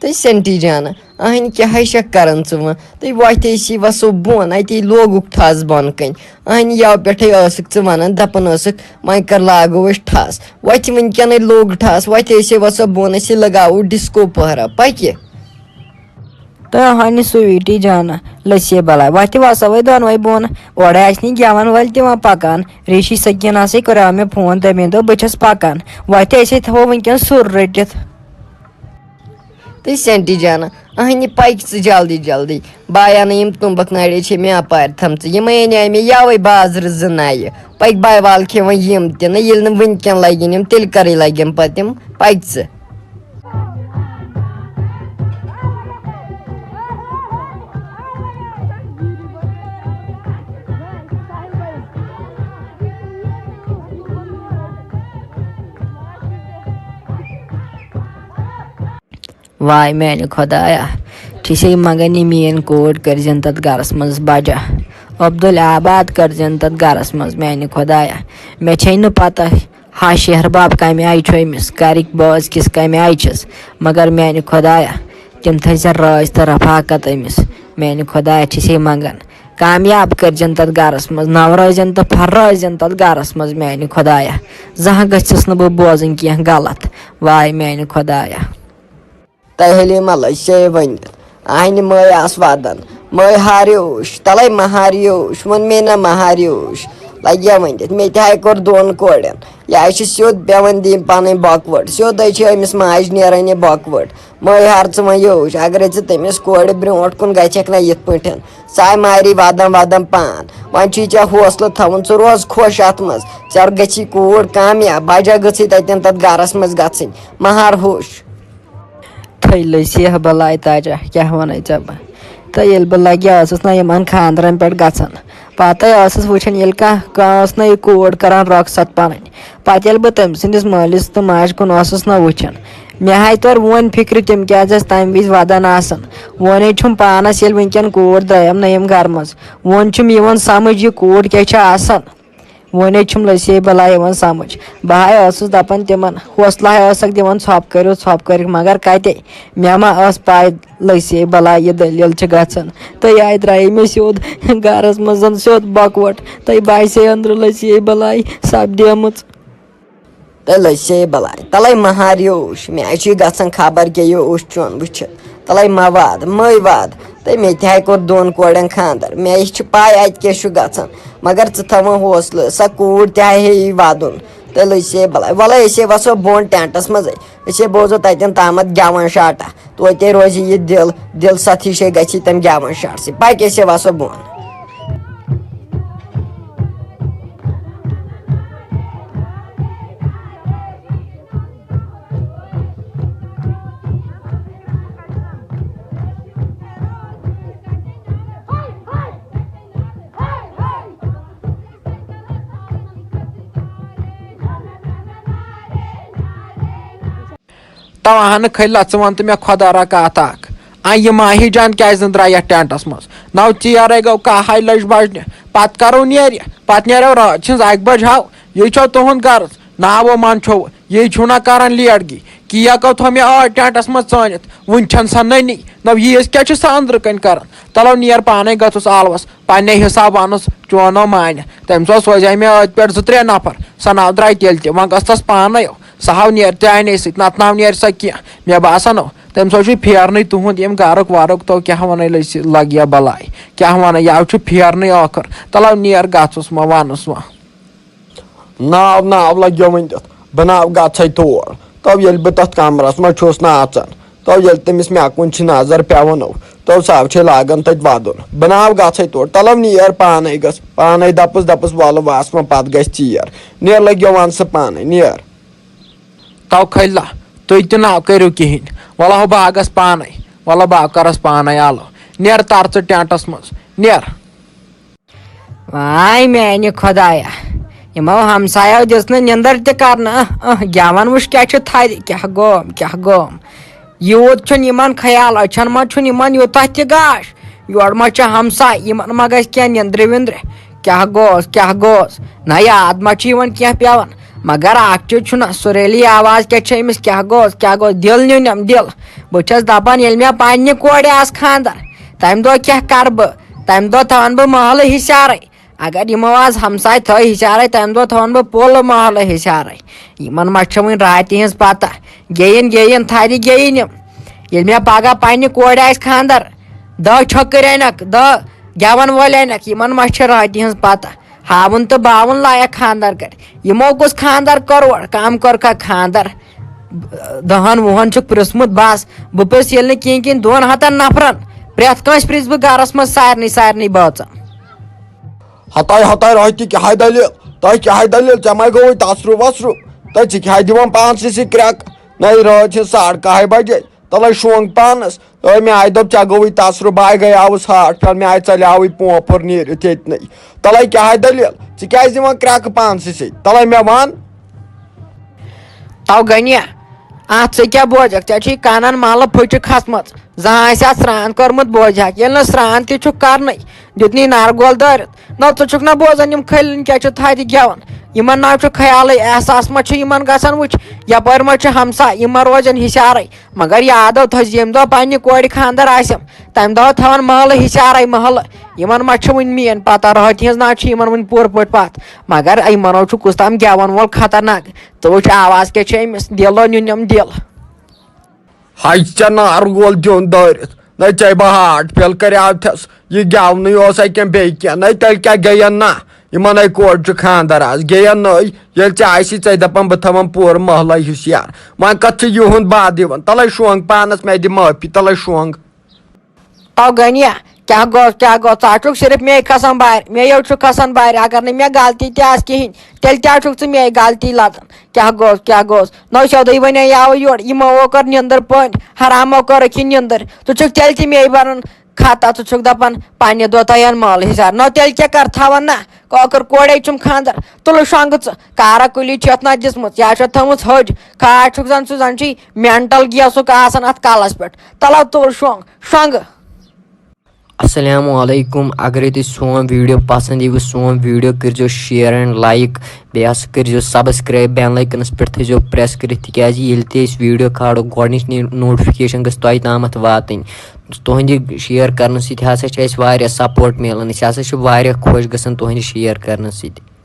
تہٕ سینٹی جانا اہنہِ کیٛاہ چھَکھ کران ژٕ وۄنۍ تُہۍ وۄتھۍ ٲسی وَسو بۄن اَتی لوگُکھ ٹھَس بۄنہٕ کَنۍ اہنہِ یَوٕ پٮ۪ٹھَے ٲسٕکھ ژٕ وَنان دَپان ٲسٕکھ وۄنۍ کر لاگو أسۍ ٹھَس وۄتھِ وٕنکٮ۪نَے لوٚگ ٹھَس وۄتھِ ٲسے وَسو بۄن أسے لگاوو ڈِسکو پہرا پَکہِ تہٕ ہنہِ سویٖٹی جانا لٔسے بلاے وۄتھِ وَسوے دۄنوَے بۄن اورَے آسہِ نہٕ گٮ۪وَن وٲلۍ تہِ وۄنۍ پَکان ریٖشی سکیٖناسٕے کوٚریو مےٚ فون تٔمۍ دوٚپ بہٕ چھَس پَکان وۄتھِ أسے تھاوو وٕنکٮ۪ن سُر رٔٹِتھ تہٕ سینٹی جانا اہنہِ پَکہِ ژٕ جلدی جلدی بایا نہٕ یِم تُمبَکھ نَرے چھے مےٚ اَپارِ تھَمژٕ یِمَے اَنے مےٚ یَوَے بازرٕ زٕ نَیہِ پَکہِ باے وال کھٮ۪وان یِم تہِ نہٕ ییٚلہِ نہٕ وٕنکٮ۪ن لَگن یِم تیٚلہِ کَرٕے لَگن پَتہٕ یِم پَکہِ ژٕ واے میانہِ خۄدایا ٹھیٖسے مگر یہِ میٲنۍ کوٗر کٔرزٮ۪ن تَتھ گرَس منٛز بجا عبدُل آباد کٔرزٮ۪ن تَتھ گرَس منٛز میانہِ خۄدایا مےٚ چھے نہٕ پتہ ہا شہرباب کَمہِ آیہِ چھُ أمِس گرِکۍ بٲژ کِس کَمہِ آیہِ چھِس مگر میانہِ خۄدایا تِم تھٲیزٮ۪ن رٲضۍ تہٕ رفاقت أمِس میانہِ خۄدایا چھِسے منگان کامیاب کٔرزٮ۪ن تَتھ گرَس منٛز نوٲزٮ۪ن تہٕ پھرٲزٮ۪ن تَتھ گرَس منٛز میانہِ خۄدایا زانٛہہ گٔژھِس نہٕ بہٕ بوزٕنۍ کینٛہہ غلط واے میانہِ خۄدایا تۄہہِ ہلے لٔسے ؤنِتھ اہنہِ مٲے آسہٕ وَدان مٲے ہاریوش تَلَے مہاریوش ووٚن مے نہ مہاریوش لَگیا ؤنِتھ مےٚ تہِ ہاے کوٚر دۄن کورٮ۪ن یہِ ہا چھِ سیوٚد پٮ۪وان دِنۍ پَنٕنۍ بۄکوَٹ سیوٚدُے چھِ أمِس ماجہِ نیران یہِ بۄکوَٹ مٲے ہار ژٕ وۄنۍ یوش اگرے ژٕ تٔمِس کورِ برونٛٹھ کُن گژھکھ نہ یِتھ پٲٹھۍ سۄ آیہِ ماری وَدان وَدان پان وۄنۍ چھُے ژےٚ حوصلہٕ تھاوُن ژٕ روز خۄش اَتھ منٛز ژےٚ گژھی کوٗر کامیاب بجا گٔژھٕے تَتٮ۪ن تَتھ گرَس منٛز گژھٕنۍ مہار ہوش تھٔے لٔسی ہا بلاے تاجا کیٛاہ وَنَے ژےٚ بہٕ تہٕ ییٚلہِ بہٕ لگیا ٲسٕس نہ یِمن خاندرن پٮ۪ٹھ گژھان پَتَے ٲسٕس وٕچھان ییٚلہِ کانٛہہ ٲس نہ یہِ کوٗر کران رۄخصت پَنٕنۍ پَتہٕ ییٚلہِ بہٕ تٔمۍ سٕنٛدِس مٲلِس تہٕ ماجہِ کُن اوسُس نہ وٕچھان مےٚ ہاے توٚر وۄنۍ فِکرِ تِم کیٛازِ ٲسۍ تَمہِ وِزِ وَدان آسان وۄنۍ چھُم پانَس ییٚلہِ وٕنکٮ۪ن کوٗر درٛایَم نہ یِم گرٕ منٛز وۄنۍ چھُم یِوان سَمٕجھ یہِ کوٗر کیٛاہ چھِ آسان وۄنۍ چھُم لٔسے بلاے یِوان سَمٕجھ بہٕ ہاے ٲسٕس دَپان تِمن حوصلہٕ ہاے ٲسکھ دِوان ژھۄپہٕ کٔرِو مگر کَتے مےٚ ما ٲس پاے لٔسے بلاے یہِ دٔلیٖل چھِ گژھان تہٕ آیہِ درٛایے مےٚ سیوٚد گرَس منٛز سیوٚد بۄکوٹ تہٕ باسے أنٛدرٕ لٔسے بلاے سپدیمٕژ تہٕ لٔسے بلاے تَلَے مہاریوش مےٚ چھُے گژھان خبر کیٛاہ یوش چون وٕچھِتھ تَلَے مہ واد مٔے واد تہٕ مےٚ تہِ ہاے کوٚر دۄن کورٮ۪ن خاندر مےٚ چھِ پاے اَتہِ کیٛاہ چھُ گژھان مگر ژٕ تھاوان حوصلہٕ سۄ کوٗر تہِ ہا ہیٚیی وَدُن تہٕ لٔسے بلاے وَلَے أسے وَسو بۄن ٹٮ۪نٛٹَس منٛزٕے أسے بوزو تَتٮ۪ن تامَتھ گٮ۪وَن شاٹا توتہِ روزِ یہِ دِل سَتھ ہِشے گژھی تَمہِ گٮ۪وَن شاٹ سۭتۍ پَکہِ أسے وَسو بۄن تَوہَنہٕ کھٔلۍ ژٕ وَن تہٕ مےٚ خۄدا را کَتھ اکھ یہِ ماہی جان کیٛازِ نہٕ درٛاے یَتھ ٹٮ۪نٛٹَس منٛز نَو ژیرَے گوٚو کَہہ لٔج بَجنہِ پَتہٕ کَرو نیرِ پَتہٕ نیرو راتھ سٕنٛز 1 بَجہِ ہاو یہِ چھو تُہُنٛد غرض ناوو منٛدچھو یہِ چھُو نہ کران لیٹگی کیک تھوٚو مےٚ ٲدۍ ٹٮ۪نٛٹَس منٛز ژٲنِتھ وٕنہِ چھَنہٕ سۄ نٔنی نَو ییٖژ کیٛاہ چھِ سۄ أنٛدرٕ کَنۍ کران تَلو نیر پانَے گٔژھٕس ٲلوَس پنٛنہِ حِساب وَنُس چونو مانہِ تٔمۍ سۄ سوزے مےٚ أتھۍ پٮ۪ٹھ 2-3 نفر سۄ ناو درٛاے تیٚلہِ تہِ وۄنۍ گٔژھ تَس پانَے سۄ ہاو نیرِ چانے سۭتۍ نَتہٕ ناو نیرِ سۄ کینٛہہ مےٚ باسان تٔمۍ سۄ چھُ پھیرنٕے تُہُنٛد ییٚمہِ گرُک وَرُک تو کیٛاہ وَنَے لٔسۍ لَگیا بلاے کیٛاہ وَنَے یَوٕ چھُ پھیرنٕے ٲخٕر تَلو نیر گژھُس وۄنۍ وَنُس ناو لَگیو ؤنِتھ بہٕ ناو گژھے تور تو ییٚلہِ بہٕ تَتھ کَمرَس منٛز چھُس نہٕ اَژان تو ییٚلہِ تٔمِس مےٚ کُن چھِ نظر پٮ۪وان تو سۄ چھے لاگان تَتہِ وَدُن بہٕ ناو گژھے تور تَلو نیر پانَے گژھ پانَے دَپُس وَلہٕ واس وۄنۍ پَتہٕ گژھِ ژیر نیر لٔگِو وَن سُہ پانَے نیر تو کھٔلۍ تُہۍ تہِ نہ کٔرِو کِہیٖنۍ وَلہٕ ہو بہٕ گژھٕ پانَے وَلہٕ بہٕ کَرَس پانَے آلو نیر تَر ژٕ ٹٮ۪نٛٹَس منٛز نیر واے میانہِ خۄدایا یِمو ہمسایو دِژ نہٕ نِندٕر تہِ کرنہٕ گٮ۪وَن وٕچھ کیٛاہ چھُ تھدِ کیٛاہ گوم یوٗت چھُنہٕ یِمن خیال أچھن منٛز چھُنہٕ یِمن یوٗتاہ تہِ گاش یورٕ ما چھِ ہمساے یِمن ما گژھِ کینٛہہ نِندرِ وِندرِ کیٛاہ گوس نہ یاد ما چھُ یِوان کینٛہہ پیٚوان مگر اکھ چیز چھُنہ سُریلی آواز کیا گوٚو دِل نیُنم دِل بہٕ چھَس دپان ییٚلہِ مےٚ پننہِ کورِ آسہِ خانٛدر تمہِ دۄہ کیٛاہ کرٕ بہٕ تمہِ دۄہ تھاون بہٕ محلہٕ ہِشارے اگر یِمو آز ہمساے تھٲے ہِشارے تمہِ دۄہ تھاون بہٕ پوٗرٕ محلہٕ ہِشارے یِمن ما چھِ وۄنۍ راتہِ ہِنٛز پتہ گیٚیِن تھدِ گیٚیِن یِم ییٚلہِ مےٚ پگاہ پننہِ کورِ آسہِ خانٛدر دہ چھٔکٕرۍ انکھ دہ گٮ۪ون وٲلۍ انکھ یِمن ما چھِ راتہِ ہِنٛز پتہ ہاوُن تہٕ باوُن لایق خانٛدر کرِ یِمو کُس خانٛدر کوٚر کم کوٚرکھا خانٛدر 10 وُہن چھُکھ پرژھمُت بس بہٕ پرژھ ییٚلہِ نہٕ کِہیٖنۍ 200 نفرن پرٛٮ۪تھ کٲنٛسہِ پرژھِ بہٕ گرس منٛز سارنٕے بٲژن ہتاے رہتی کیٛاہ دلیل تۄہہِ کیٛاہ دلیل ژےٚ ما گوٚوُے تسرو وسرو تہٕ ژٕ کیٛاہ دِوان پانسٕے سۭتۍ کرٛٮ۪کہٕ نَے رٲژ ہِنٛز 12:30 بجے تَلے شونٛگ پانس مےٚ آیہِ دوٚپ ژےٚ گوٚوُے تسرو بہٕ گٔیاوُس ہاٹ پھل مےٚ آیہِ ژَلیٛاوٕے پونٛپھر نیٖرِتھ ییٚتنٕے تَلے کیٛاہ دلیل ژٕ کیٛازِ دِوان کرٛٮ۪کہٕ پانسٕے سۭتۍ تَلے مےٚ وَن تو گنیا اتھ ژٕ کیٛاہ بوزکھ ژےٚ چھُے کنن ملہٕ پھٕچہِ کھژمٕژ زانٛہہ آسہِ اتھ سرٛان کوٚرمُت بوزہکھ ییٚلہِ نہٕ سرٛان تہِ چھُکھ کرنٕے دیُتنٕے نرگول دٲرِتھ نہ ژٕ چھُکھ نہ بوزان یِم کھٔلۍ کیٛاہ چھِ تھدِ گٮ۪وان یِمن نہ چھُ خیالٕے احساس ما چھُ یِمن گژھان وٕچھ یپٲرۍ ما چھُ ہمساے یِم ما روزن ہِشارے مگر یادو تھٲوزِ ییٚمہِ دۄہ پننہِ کورِ خانٛدر آسٮ۪م تمہِ دۄہ تھاون محلہٕ ہِشارے محلہٕ یِمن ما چھِ وُنہِ میٲنۍ پتہ راتہِ ہِنٛز نہ چھِ یِمن وُنہِ پوٗرٕ پٲٹھۍ پتھ مگر یِمنو چھُ کُس تام گٮ۪ون وول خطرناک ژٕ وٕچھ آواز کیٛاہ چھِ أمِس دِلو نیُنم دِل ہاے ژےٚ نارگول دیُن دٲرِتھ نَے ژےٚ بہٕ ہاٹ پھیل کریٛاوتھس یہِ گٮ۪ونٕے اوسا کینٛہہ بیٚیہِ کینٛہہ نَے تیٚلہِ کیٛاہ گٔیَن نہ یِمن کورِ چھُ خانٛدر آز گٔیَن نٔے ییٚلہِ ژےٚ آسی ژےٚ دپان بہٕ تھاوان پوٗرٕ محلے ہُشیار وۄنۍ کتھ چھُ یِہُنٛد باد یِوان تَلے شونٛگ پانس مےٚ دِ معٲفی تَلے شونٛگ تو گنیا کیا گوٚو ژٕ چھُکھ صرف مے کھسان بارِ مے یوت چھُکھ کھسان بارِ اگر نہٕ مےٚ غلطی تہِ آسہِ کِہینۍ تیٚلہِ کیٛاہ چھُکھ ژٕ مے غلطی لدان کیٛاہ گوٚس نو سیٚودُے ونے یاوٕ یور یِمو کٔر نِندٕر پٔنۍ حرامو کٔرٕکھ یہِ نِندٕر ژٕ چھُکھ تیٚلہِ تہِ مے بران خطا ژٕ چھُکھ دپان پننہِ دۄہ تھاون محلہٕ ہِشار نو تیٚلہِ کیٛاہ کر تھاون نہ کٲکٕر کورے چھُم خانٛدر تُلہٕ شۄنٛگہٕ ژٕ کارا کُلی چھِ اتھ نہ دِژمٕژ یا چھَتھ تھٲومٕژ ۂج کھاد چھُکھ زن چھُے مینٹل گیسُک آسان اتھ کلس پٮ۪ٹھ تلو تُل شۄنٛگہٕ السلام علیکم اگرے تۄہہِ سون ویٖڈیو پسنٛد یِوٕ سون ویٖڈیو کٔرۍزیو شِیر اینڈ لایک بیٚیہِ ہسا کٔرۍزیو سبسکرایب بیل لایکنس پٮ۪ٹھ تھٲیزیو پریس کٔرِتھ تِکیازِ ییٚلہِ تہِ أسۍ ویٖڈیو کھالو گۄڈنِچ نوٹفکیشن گژھِ تۄہہِ تامتھ واتٕنۍ تُہنٛدِ شِیر کرنہٕ سۭتۍ ہسا چھِ اَسہِ واریاہ سپورٹ مِلان أسۍ ہسا چھِ واریاہ خۄش گژھان تُہنٛدِ شِیر کرنہٕ سۭتۍ